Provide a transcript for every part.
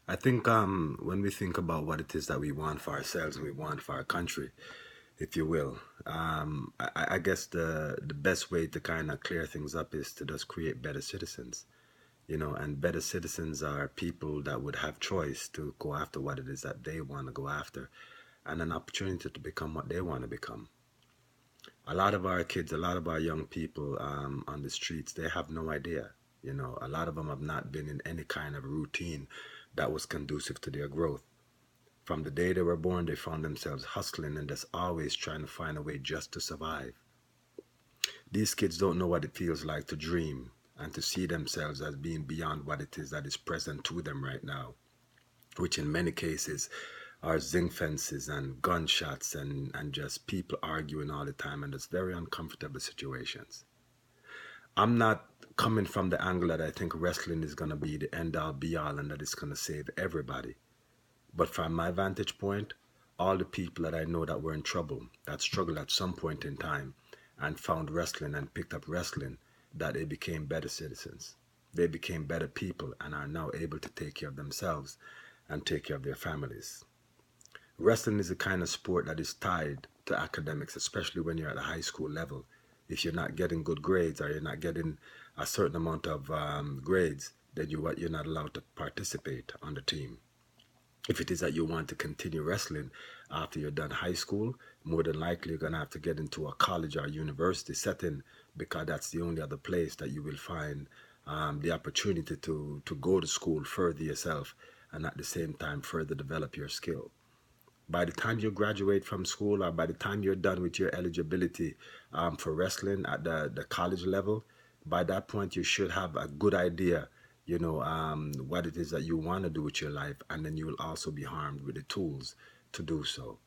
I think when we think about what it is that we want for ourselves and we want for our country, if you will, I guess the best way to kind of clear things up is to just create better citizens, and better citizens are people that would have choice to go after what it is that they want to go after and an opportunity to become what they want to become. A lot of our kids, a lot of our young people on the streets, they have no idea. A lot of them have not been in any kind of routine that was conducive to their growth. From the day they were born, they found themselves hustling and just always trying to find a way just to survive. These kids don't know what it feels like to dream and to see themselves as being beyond what it is that is present to them right now, which in many cases are zinc fences and gunshots and just people arguing all the time and it's very uncomfortable situations. I'm not coming from the angle that I think wrestling is going to be the end all be all and that it's going to save everybody. But from my vantage point, all the people that I know that were in trouble, that struggled at some point in time and found wrestling and picked up wrestling, that they became better citizens. They became better people and are now able to take care of themselves and take care of their families. Wrestling is a kind of sport that is tied to academics, especially when you're at a high school level. If you're not getting good grades or you're not getting a certain amount of grades, then you're not allowed to participate on the team. If it is that you want to continue wrestling after you're done high school, more than likely you're going to have to get into a college or university setting because that's the only other place that you will find the opportunity to go to school, further yourself, and at the same time further develop your skill. By the time you graduate from school or by the time you're done with your eligibility for wrestling at the college level, by that point you should have a good idea, what it is that you want to do with your life, and then you will also be armed with the tools to do so.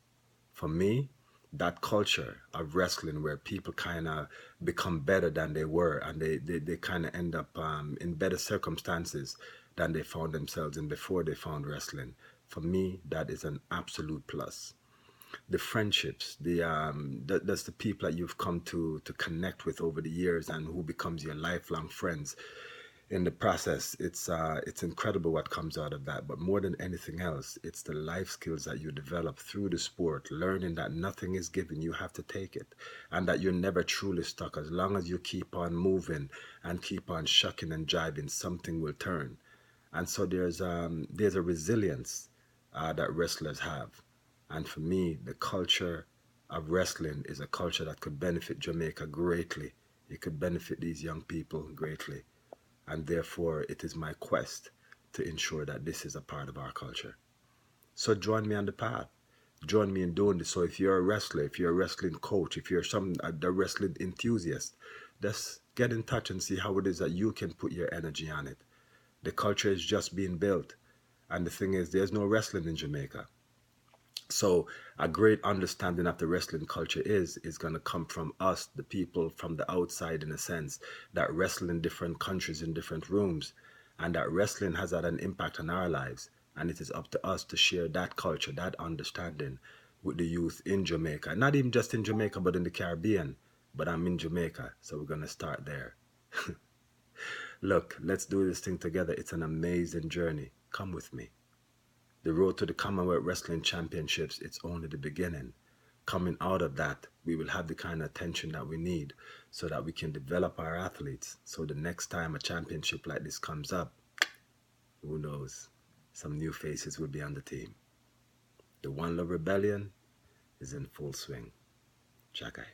For me, that culture of wrestling where people kind of become better than they were and they kind of end up in better circumstances than they found themselves in before they found wrestling. For me, that is an absolute plus. The friendships, that's the people that you've come to connect with over the years and who becomes your lifelong friends in the process. It's incredible what comes out of that. But more than anything else, it's the life skills that you develop through the sport, learning that nothing is given, you have to take it, and that you're never truly stuck. As long as you keep on moving and keep on shucking and jiving, something will turn. And so there's a resilience that wrestlers have. And for me, the culture of wrestling is a culture that could benefit Jamaica greatly. It could benefit these young people greatly. And therefore, it is my quest to ensure that this is a part of our culture. So join me on the path. Join me in doing this. So if you're a wrestler, if you're a wrestling coach, if you're a wrestling enthusiast, just get in touch and see how it is that you can put your energy on it. The culture is just being built. And the thing is, there's no wrestling in Jamaica. So a great understanding of the wrestling culture is going to come from us, the people from the outside, in a sense, that wrestle in different countries, in different rooms, and that wrestling has had an impact on our lives. And it is up to us to share that culture, that understanding with the youth in Jamaica. Not even just in Jamaica, but in the Caribbean. But I'm in Jamaica, so we're going to start there. Look, let's do this thing together. It's an amazing journey. Come with me. The road to the Commonwealth Wrestling Championships, it's only the beginning. Coming out of that, we will have the kind of attention that we need so that we can develop our athletes. So the next time a championship like this comes up, who knows, some new faces will be on the team. The One Love Rebellion is in full swing. Check out.